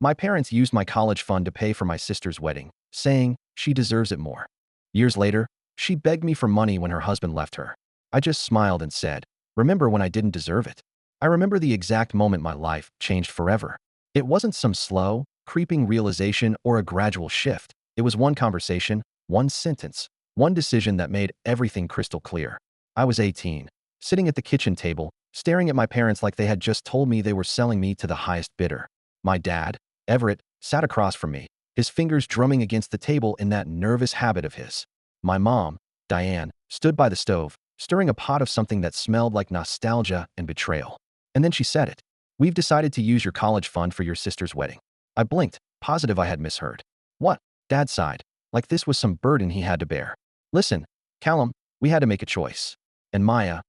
My parents used my college fund to pay for my sister's wedding, saying she deserves it more. Years later, she begged me for money when her husband left her. I just smiled and said, "Remember when I didn't deserve it?" I remember the exact moment my life changed forever. It wasn't some slow, creeping realization or a gradual shift. It was one conversation, one sentence, one decision that made everything crystal clear. I was 18, sitting at the kitchen table, staring at my parents like they had just told me they were selling me to the highest bidder. My dad, Everett, sat across from me, his fingers drumming against the table in that nervous habit of his. My mom, Diane, stood by the stove, stirring a pot of something that smelled like nostalgia and betrayal. And then she said it. "We've decided to use your college fund for your sister's wedding." I blinked, positive I had misheard. "What?" Dad sighed, like this was some burden he had to bear. "Listen, Callum, we had to make a choice. And Maya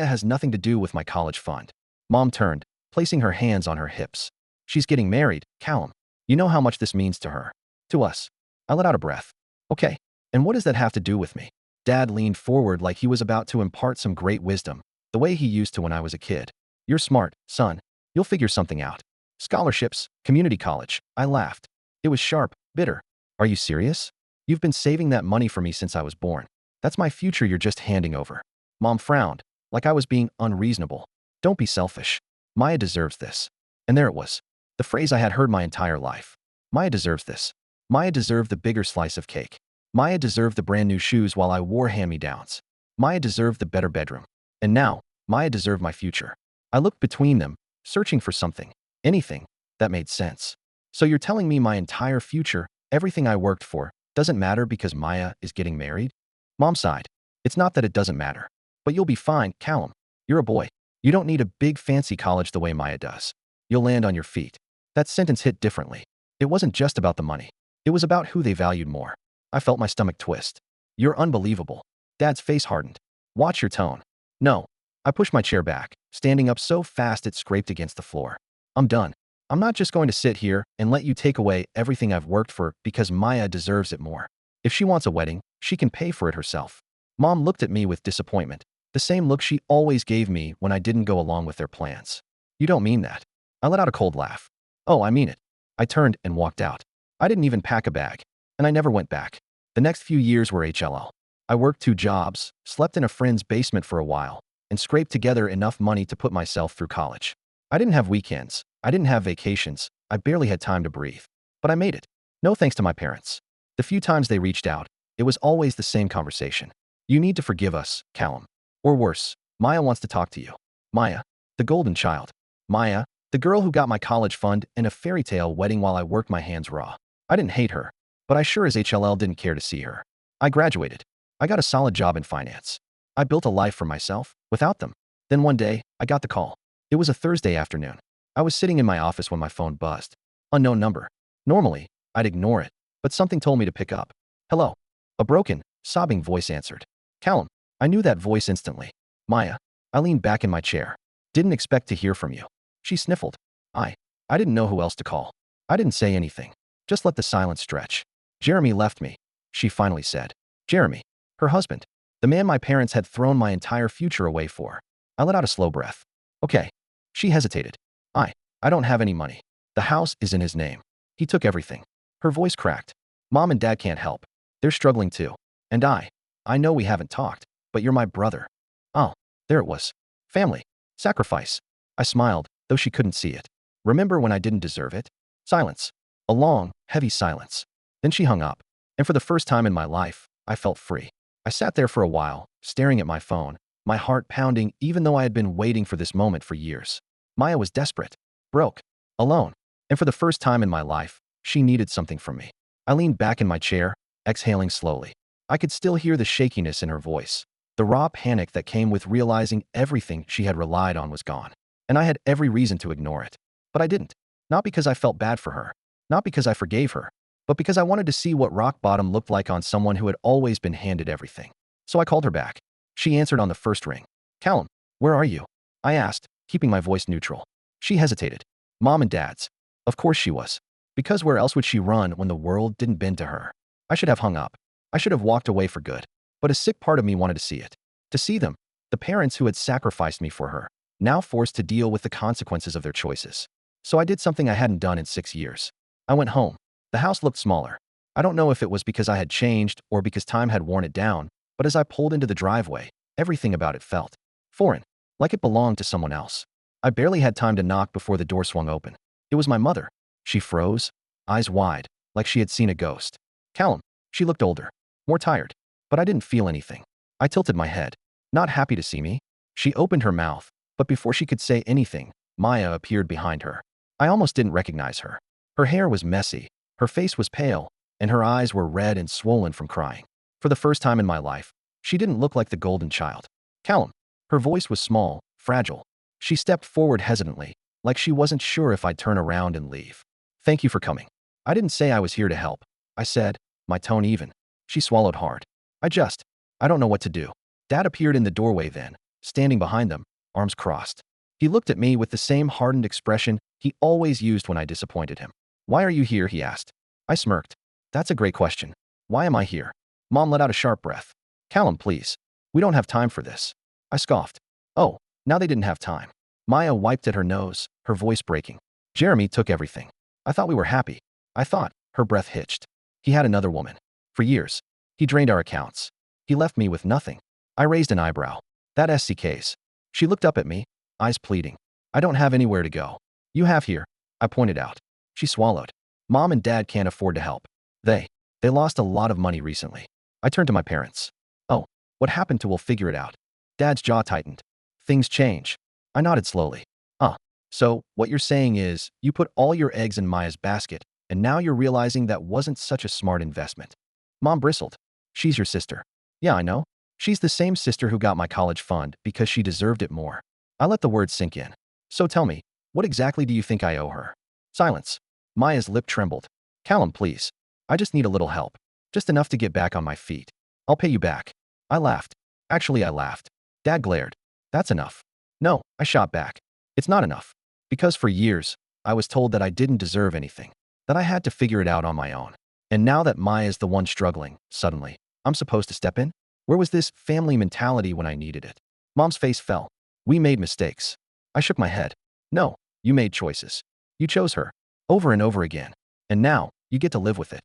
has nothing to do with my college fund." Mom turned, placing her hands on her hips. "She's getting married, Callum. You know how much this means to her. To us." I let out a breath. "Okay, and what does that have to do with me?" Dad leaned forward like he was about to impart some great wisdom, the way he used to when I was a kid. "You're smart, son. You'll figure something out. Scholarships, community college." I laughed. It was sharp, bitter. "Are you serious? You've been saving that money for me since I was born. That's my future you're just handing over." Mom frowned, like I was being unreasonable. "Don't be selfish. Maya deserves this." And there it was. The phrase I had heard my entire life. Maya deserves this. Maya deserved the bigger slice of cake. Maya deserved the brand new shoes while I wore hand-me-downs. Maya deserved the better bedroom. And now, Maya deserved my future. I looked between them, searching for something, anything, that made sense. "So you're telling me my entire future, everything I worked for, doesn't matter because Maya is getting married?" Mom sighed. "It's not that it doesn't matter. But you'll be fine, Callum. You're a boy. You don't need a big fancy college the way Maya does. You'll land on your feet." That sentence hit differently. It wasn't just about the money. It was about who they valued more. I felt my stomach twist. "You're unbelievable." Dad's face hardened. "Watch your tone." "No." I pushed my chair back, standing up so fast it scraped against the floor. "I'm done. I'm not just going to sit here and let you take away everything I've worked for because Maya deserves it more. If she wants a wedding, she can pay for it herself." Mom looked at me with disappointment, the same look she always gave me when I didn't go along with their plans. "You don't mean that." I let out a cold laugh. "Oh, I mean it." I turned and walked out. I didn't even pack a bag, and I never went back. The next few years were HLL. I worked 2 jobs, slept in a friend's basement for a while, and scraped together enough money to put myself through college. I didn't have weekends. I didn't have vacations. I barely had time to breathe. But I made it. No thanks to my parents. The few times they reached out, it was always the same conversation. "You need to forgive us, Callum. Or worse, Maya wants to talk to you." Maya, the golden child. Maya, the girl who got my college fund and a fairy tale wedding while I worked my hands raw. I didn't hate her, but I sure as HLL didn't care to see her. I graduated. I got a solid job in finance. I built a life for myself, without them. Then one day, I got the call. It was a Thursday afternoon. I was sitting in my office when my phone buzzed. Unknown number. Normally, I'd ignore it, but something told me to pick up. "Hello." A broken, sobbing voice answered. "Callum." I knew that voice instantly. "Maya." I leaned back in my chair. "Didn't expect to hear from you." She sniffled. I didn't know who else to call. I didn't say anything. Just let the silence stretch. "Jeremy left me," she finally said. Jeremy. Her husband. The man my parents had thrown my entire future away for. I let out a slow breath. "Okay." She hesitated. I don't have any money. The house is in his name. He took everything." Her voice cracked. "Mom and Dad can't help. They're struggling too. And I know we haven't talked, but you're my brother." Oh, there it was. Family. Sacrifice. I smiled, though she couldn't see it. "Remember when I didn't deserve it?" Silence. A long, heavy silence. Then she hung up. And for the first time in my life, I felt free. I sat there for a while, staring at my phone, my heart pounding even though I had been waiting for this moment for years. Maya was desperate, broke, alone. And for the first time in my life, she needed something from me. I leaned back in my chair, exhaling slowly. I could still hear the shakiness in her voice, the raw panic that came with realizing everything she had relied on was gone. And I had every reason to ignore it. But I didn't. Not because I felt bad for her. Not because I forgave her. But because I wanted to see what rock bottom looked like on someone who had always been handed everything. So I called her back. She answered on the first ring. "Callum, where are you?" I asked, keeping my voice neutral. She hesitated. "Mom and Dad's." Of course she was. Because where else would she run when the world didn't bend to her? I should have hung up. I should have walked away for good. But a sick part of me wanted to see it. To see them, the parents who had sacrificed me for her, now forced to deal with the consequences of their choices. So I did something I hadn't done in 6 years. I went home. The house looked smaller. I don't know if it was because I had changed or because time had worn it down, but as I pulled into the driveway, everything about it felt foreign, like it belonged to someone else. I barely had time to knock before the door swung open. It was my mother. She froze, eyes wide, like she had seen a ghost. Callum. She looked older, more tired, but I didn't feel anything. I tilted my head. Not happy to see me? She opened her mouth, but before she could say anything, Maya appeared behind her. I almost didn't recognize her. Her hair was messy, her face was pale, and her eyes were red and swollen from crying. For the first time in my life, she didn't look like the golden child. Callum. Her voice was small, fragile. She stepped forward hesitantly, like she wasn't sure if I'd turn around and leave. Thank you for coming. I didn't say I was here to help. I said, my tone even. She swallowed hard. I don't know what to do. Dad appeared in the doorway then, standing behind them, arms crossed. He looked at me with the same hardened expression he always used when I disappointed him. Why are you here? He asked. I smirked. That's a great question. Why am I here? Mom let out a sharp breath. Callum, please. We don't have time for this. I scoffed. Oh, now they didn't have time. Maya wiped at her nose, her voice breaking. Jeremy took everything. I thought we were happy. I thought. Her breath hitched. He had another woman. For years. He drained our accounts. He left me with nothing. I raised an eyebrow. That SCK's. She looked up at me, eyes pleading. I don't have anywhere to go. You have here. I pointed out. She swallowed. Mom and Dad can't afford to help. They lost a lot of money recently. I turned to my parents. Oh, what happened to we'll figure it out. Dad's jaw tightened. Things change. I nodded slowly. So what you're saying is, you put all your eggs in Maya's basket, and now you're realizing that wasn't such a smart investment. Mom bristled. She's your sister. Yeah, I know. She's the same sister who got my college fund because she deserved it more. I let the words sink in. So tell me, what exactly do you think I owe her? Silence. Maya's lip trembled. Callum, please. I just need a little help. Just enough to get back on my feet. I'll pay you back. I laughed. Actually, I laughed. Dad glared. That's enough. No, I shot back. It's not enough. Because for years, I was told that I didn't deserve anything, that I had to figure it out on my own. And now that Maya's the one struggling, suddenly, I'm supposed to step in? Where was this family mentality when I needed it? Mom's face fell. We made mistakes. I shook my head. No, you made choices. You chose her. Over and over again. And now, you get to live with it.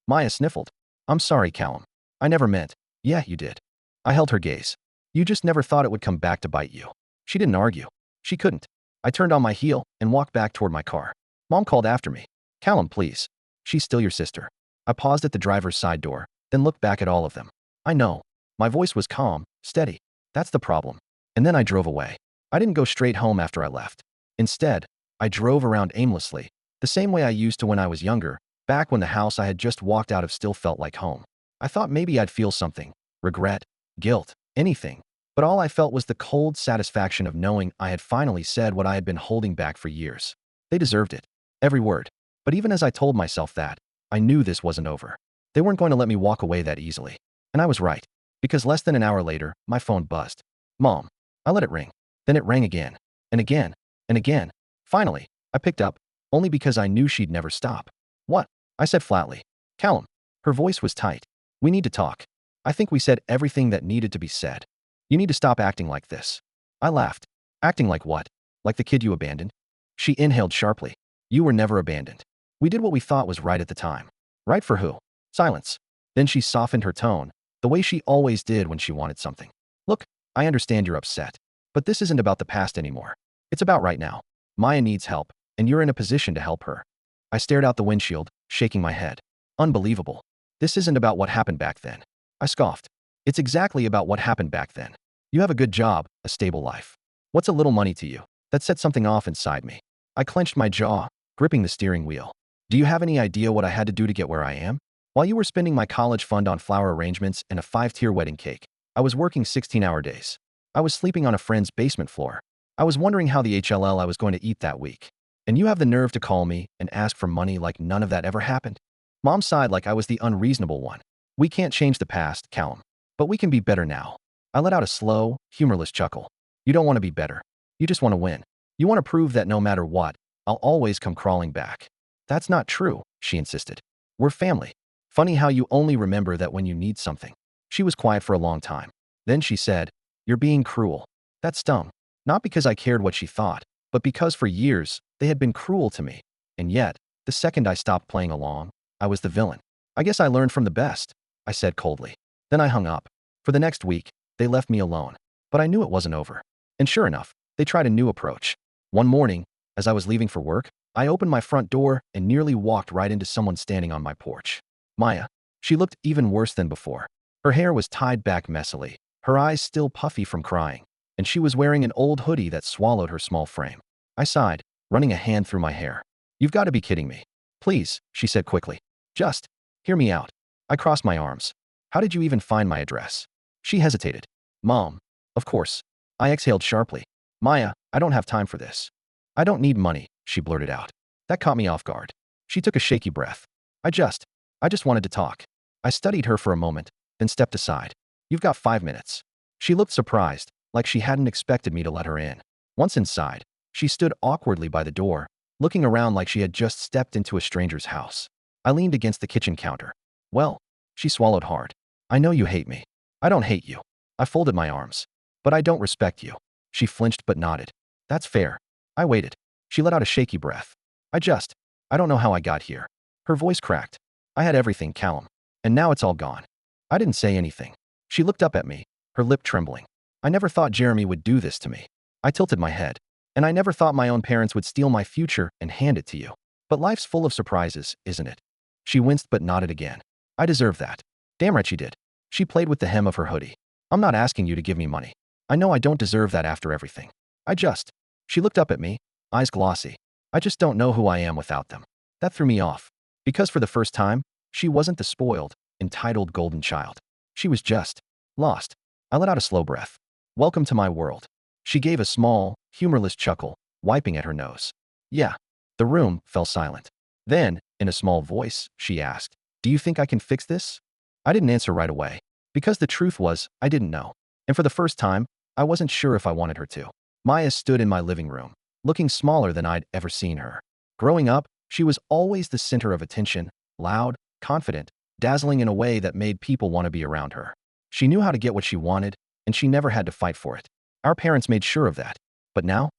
Maya sniffled. I'm sorry, Callum. I never meant. Yeah, you did. I held her gaze. You just never thought it would come back to bite you. She didn't argue. She couldn't. I turned on my heel and walked back toward my car. Mom called after me. Callum, please. She's still your sister. I paused at the driver's side door, then looked back at all of them. I know. My voice was calm, steady. That's the problem. And then I drove away. I didn't go straight home after I left. Instead, I drove around aimlessly, the same way I used to when I was younger, back when the house I had just walked out of still felt like home. I thought maybe I'd feel something, regret, guilt, anything. But all I felt was the cold satisfaction of knowing I had finally said what I had been holding back for years. They deserved it. Every word. But even as I told myself that, I knew this wasn't over. They weren't going to let me walk away that easily. And I was right. Because less than an hour later, my phone buzzed. Mom. I let it ring. Then it rang again. And again. And again. Finally, I picked up, only because I knew she'd never stop. What? I said flatly. Callum. Her voice was tight. We need to talk. I think we said everything that needed to be said. You need to stop acting like this. I laughed. Acting like what? Like the kid you abandoned? She inhaled sharply. You were never abandoned. We did what we thought was right at the time. Right for who? Silence. Then she softened her tone, the way she always did when she wanted something. Look, I understand you're upset. But this isn't about the past anymore. It's about right now. Maya needs help, and you're in a position to help her. I stared out the windshield, shaking my head. Unbelievable. This isn't about what happened back then. I scoffed. It's exactly about what happened back then. You have a good job, a stable life. What's a little money to you? That set something off inside me. I clenched my jaw, gripping the steering wheel. Do you have any idea what I had to do to get where I am? While you were spending my college fund on flower arrangements and a 5-tier wedding cake, I was working 16-hour days. I was sleeping on a friend's basement floor. I was wondering how the HLL I was going to eat that week. And you have the nerve to call me and ask for money like none of that ever happened? Mom sighed like I was the unreasonable one. We can't change the past, Callum. But we can be better now. I let out a slow, humorless chuckle. You don't want to be better. You just want to win. You want to prove that no matter what, I'll always come crawling back. That's not true, she insisted. We're family. Funny how you only remember that when you need something. She was quiet for a long time. Then she said, You're being cruel. That stung. Not because I cared what she thought, but because for years, they had been cruel to me. And yet, The second I stopped playing along, I was the villain. I guess I learned from the best, I said coldly. Then I hung up. For the next week, they left me alone. But I knew it wasn't over. And sure enough, they tried a new approach. One morning, as I was leaving for work, I opened my front door and nearly walked right into someone standing on my porch. Maya. She looked even worse than before. Her hair was tied back messily, her eyes still puffy from crying, and she was wearing an old hoodie that swallowed her small frame. I sighed, running a hand through my hair. You've got to be kidding me. Please, she said quickly. Just hear me out. I crossed my arms. How did you even find my address? She hesitated. Mom. Of course. I exhaled sharply. Maya, I don't have time for this. I don't need money, she blurted out. That caught me off guard. She took a shaky breath. I just wanted to talk. I studied her for a moment, then stepped aside. You've got 5 minutes. She looked surprised, like she hadn't expected me to let her in. Once inside, she stood awkwardly by the door, looking around like she had just stepped into a stranger's house. I leaned against the kitchen counter. Well, she swallowed hard. I know you hate me. I don't hate you. I folded my arms. But I don't respect you. She flinched but nodded. That's fair. I waited. She let out a shaky breath. I don't know how I got here. Her voice cracked. I had everything calm. And now it's all gone. I didn't say anything. She looked up at me, her lip trembling. I never thought Jeremy would do this to me. I tilted my head. And I never thought my own parents would steal my future and hand it to you. But life's full of surprises, isn't it? She winced but nodded again. I deserve that. Damn right she did. She played with the hem of her hoodie. I'm not asking you to give me money. I know I don't deserve that after everything. She looked up at me, eyes glossy. I just don't know who I am without them. That threw me off. Because for the first time, she wasn't the spoiled, entitled golden child. She was just lost. I let out a slow breath. Welcome to my world. She gave a small, humorless chuckle, wiping at her nose. Yeah. The room fell silent. Then, in a small voice, she asked, do you think I can fix this? I didn't answer right away. Because the truth was, I didn't know. And for the first time, I wasn't sure if I wanted her to. Maya stood in my living room, looking smaller than I'd ever seen her. Growing up, she was always the center of attention, loud, confident, dazzling in a way that made people want to be around her. She knew how to get what she wanted, and she never had to fight for it. Our parents made sure of that. But now,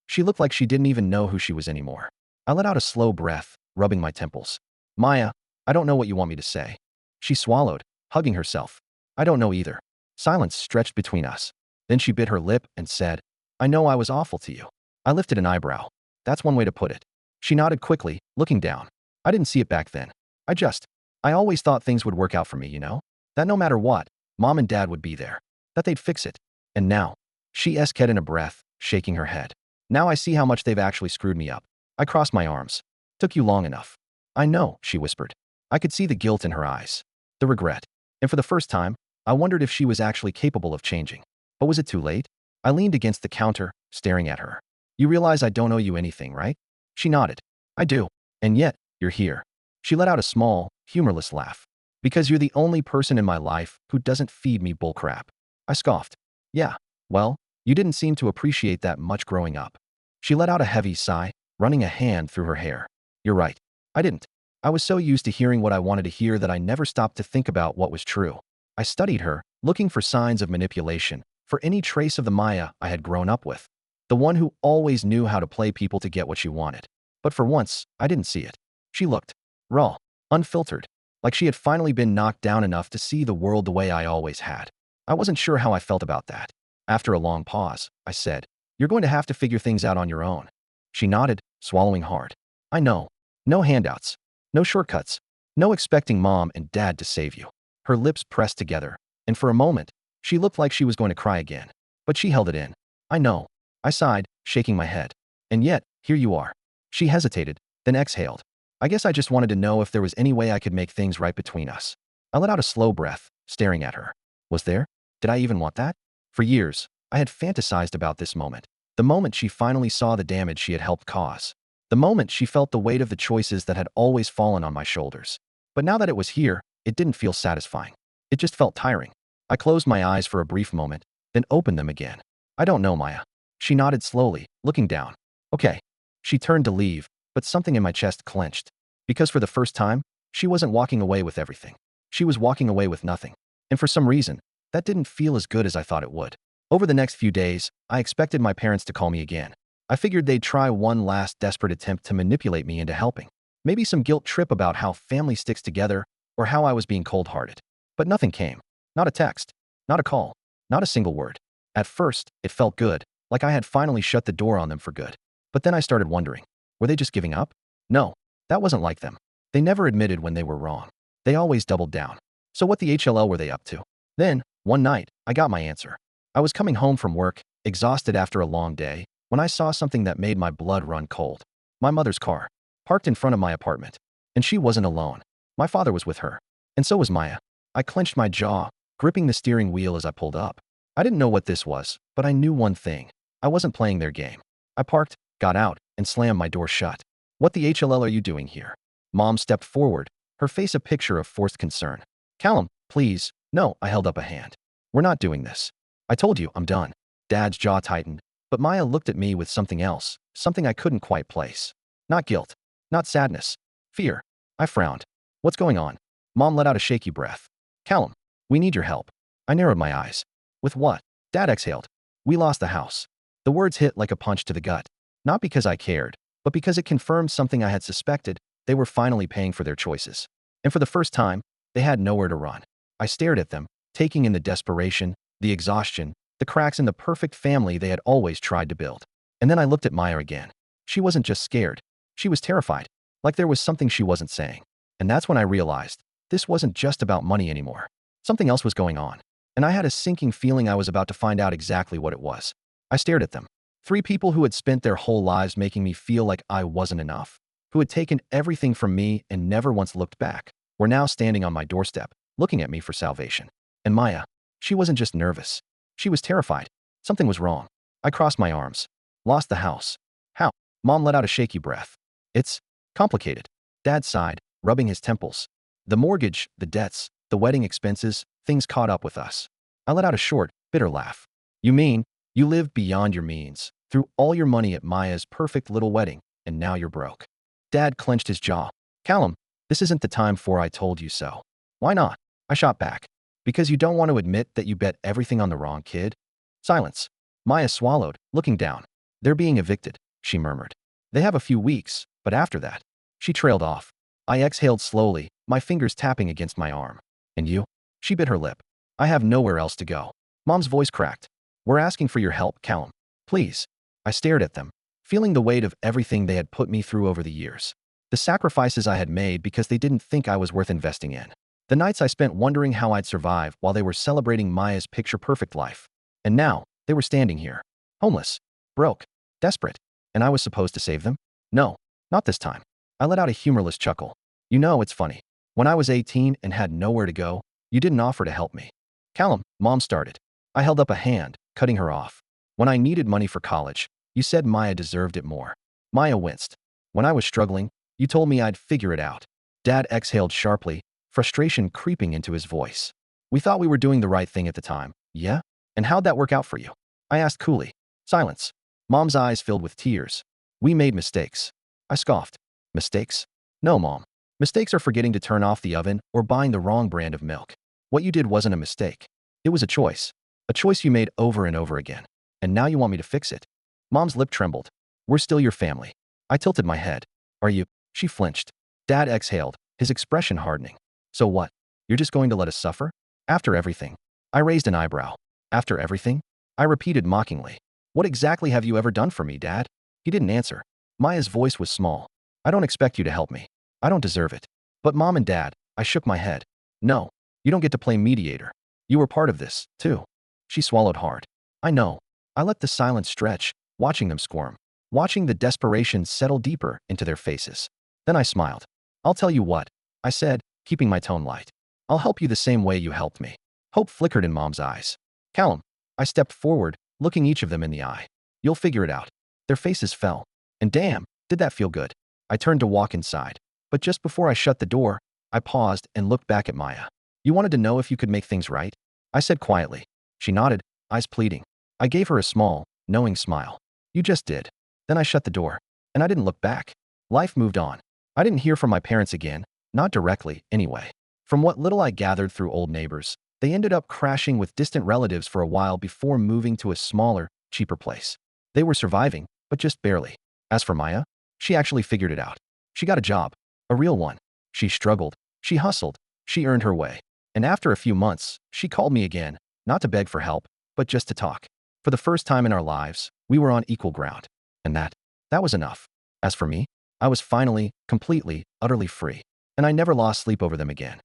she looked like she didn't even know who she was anymore. I let out a slow breath, rubbing my temples. Maya, I don't know what you want me to say. She swallowed, hugging herself. I don't know either. Silence stretched between us. Then she bit her lip and said, I know I was awful to you. I lifted an eyebrow. That's one way to put it. She nodded quickly, looking down. I didn't see it back then. I always thought things would work out for me, you know? That no matter what, Mom and Dad would be there. That they'd fix it. And now, she asked in a breath, shaking her head. Now I see how much they've actually screwed me up. I crossed my arms. Took you long enough. I know, she whispered. I could see the guilt in her eyes. The regret. And for the first time, I wondered if she was actually capable of changing. But was it too late? I leaned against the counter, staring at her. You realize I don't owe you anything, right? She nodded. I do. And yet, you're here. She let out a small, humorless laugh. Because you're the only person in my life who doesn't feed me bullcrap. I scoffed. Yeah, well, you didn't seem to appreciate that much growing up. She let out a heavy sigh, running a hand through her hair. You're right. I didn't. I was so used to hearing what I wanted to hear that I never stopped to think about what was true. I studied her, looking for signs of manipulation, for any trace of the Maya I had grown up with. The one who always knew how to play people to get what she wanted. But for once, I didn't see it. She looked raw, unfiltered, like she had finally been knocked down enough to see the world the way I always had. I wasn't sure how I felt about that. After a long pause, I said, you're going to have to figure things out on your own. She nodded, swallowing hard. I know. No handouts. No shortcuts. No expecting Mom and Dad to save you. Her lips pressed together, and for a moment, she looked like she was going to cry again. But she held it in. I know. I sighed, shaking my head. And yet, here you are. She hesitated, then exhaled. I guess I just wanted to know if there was any way I could make things right between us. I let out a slow breath, staring at her. Was there? Did I even want that? For years, I had fantasized about this moment. The moment she finally saw the damage she had helped cause. The moment she felt the weight of the choices that had always fallen on my shoulders. But now that it was here, it didn't feel satisfying. It just felt tiring. I closed my eyes for a brief moment, then opened them again. I don't know, Maya. She nodded slowly, looking down. Okay. She turned to leave, but something in my chest clenched. Because for the first time, she wasn't walking away with everything. She was walking away with nothing. And for some reason, that didn't feel as good as I thought it would. Over the next few days, I expected my parents to call me again. I figured they'd try one last desperate attempt to manipulate me into helping. Maybe some guilt trip about how family sticks together or how I was being cold-hearted. But nothing came. Not a text. Not a call. Not a single word. At first, it felt good, like I had finally shut the door on them for good. But then I started wondering, were they just giving up? No, that wasn't like them. They never admitted when they were wrong. They always doubled down. So what the HLL were they up to? Then, one night, I got my answer. I was coming home from work, exhausted after a long day, when I saw something that made my blood run cold. My mother's car, parked in front of my apartment. And she wasn't alone. My father was with her. And so was Maya. I clenched my jaw, gripping the steering wheel as I pulled up. I didn't know what this was, but I knew one thing. I wasn't playing their game. I parked, got out, and slammed my door shut. What the HLL are you doing here? Mom stepped forward, her face a picture of forced concern. Callum, please. No, I held up a hand. We're not doing this. I told you, I'm done. Dad's jaw tightened, but Maya looked at me with something else, something I couldn't quite place. Not guilt. Not sadness. Fear. I frowned. What's going on? Mom let out a shaky breath. Callum, we need your help. I narrowed my eyes. With what? Dad exhaled. We lost the house. The words hit like a punch to the gut. Not because I cared, but because it confirmed something I had suspected. They were finally paying for their choices. And for the first time, they had nowhere to run. I stared at them, taking in the desperation, the exhaustion, the cracks in the perfect family they had always tried to build. And then I looked at Maya again. She wasn't just scared. She was terrified, like there was something she wasn't saying. And that's when I realized this wasn't just about money anymore. Something else was going on. And I had a sinking feeling I was about to find out exactly what it was. I stared at them. Three people who had spent their whole lives making me feel like I wasn't enough, who had taken everything from me and never once looked back, were now standing on my doorstep, looking at me for salvation. And Maya, she wasn't just nervous. She was terrified. Something was wrong. I crossed my arms. Lost the house. How? Mom let out a shaky breath. It's complicated. Dad sighed, rubbing his temples. The mortgage, the debts, the wedding expenses, things caught up with us. I let out a short, bitter laugh. You mean, you lived beyond your means, threw all your money at Maya's perfect little wedding, and now you're broke. Dad clenched his jaw. Callum, this isn't the time for I told you so. Why not? I shot back. Because you don't want to admit that you bet everything on the wrong kid? Silence. Maya swallowed, looking down. They're being evicted, she murmured. They have a few weeks, but after that. She trailed off. I exhaled slowly, my fingers tapping against my arm. And you? She bit her lip. I have nowhere else to go. Mom's voice cracked. We're asking for your help, Callum. Please. I stared at them, feeling the weight of everything they had put me through over the years. The sacrifices I had made because they didn't think I was worth investing in. The nights I spent wondering how I'd survive while they were celebrating Maya's picture-perfect life. And now, they were standing here. Homeless. Broke. Desperate. And I was supposed to save them? No. Not this time. I let out a humorless chuckle. You know, it's funny. When I was 18 and had nowhere to go, you didn't offer to help me. Callum, Mom started. I held up a hand, cutting her off. When I needed money for college, you said Maya deserved it more. Maya winced. When I was struggling, you told me I'd figure it out. Dad exhaled sharply, frustration creeping into his voice. We thought we were doing the right thing at the time. Yeah? And how'd that work out for you? I asked coolly. Silence. Mom's eyes filled with tears. We made mistakes. I scoffed. Mistakes? No, Mom. Mistakes are forgetting to turn off the oven or buying the wrong brand of milk. What you did wasn't a mistake. It was a choice. A choice you made over and over again. And now you want me to fix it. Mom's lip trembled. We're still your family. I tilted my head. Are you? She flinched. Dad exhaled, his expression hardening. So what? You're just going to let us suffer? After everything. I raised an eyebrow. After everything? I repeated mockingly. What exactly have you ever done for me, Dad? He didn't answer. Maya's voice was small. I don't expect you to help me. I don't deserve it. But Mom and Dad, I shook my head. No, you don't get to play mediator. You were part of this, too. She swallowed hard. I know. I let the silence stretch, watching them squirm, watching the desperation settle deeper into their faces. Then I smiled. I'll tell you what, I said, keeping my tone light. I'll help you the same way you helped me. Hope flickered in Mom's eyes. Callum. I stepped forward, looking each of them in the eye. You'll figure it out. Their faces fell. And damn, did that feel good. I turned to walk inside. But just before I shut the door, I paused and looked back at Maya. You wanted to know if you could make things right? I said quietly. She nodded, eyes pleading. I gave her a small, knowing smile. You just did. Then I shut the door. And I didn't look back. Life moved on. I didn't hear from my parents again, not directly, anyway. From what little I gathered through old neighbors, they ended up crashing with distant relatives for a while before moving to a smaller, cheaper place. They were surviving, but just barely. As for Maya, she actually figured it out. She got a job. A real one. She struggled. She hustled. She earned her way. And after a few months, she called me again, not to beg for help, but just to talk. For the first time in our lives, we were on equal ground. And that was enough. As for me, I was finally, completely, utterly free. And I never lost sleep over them again.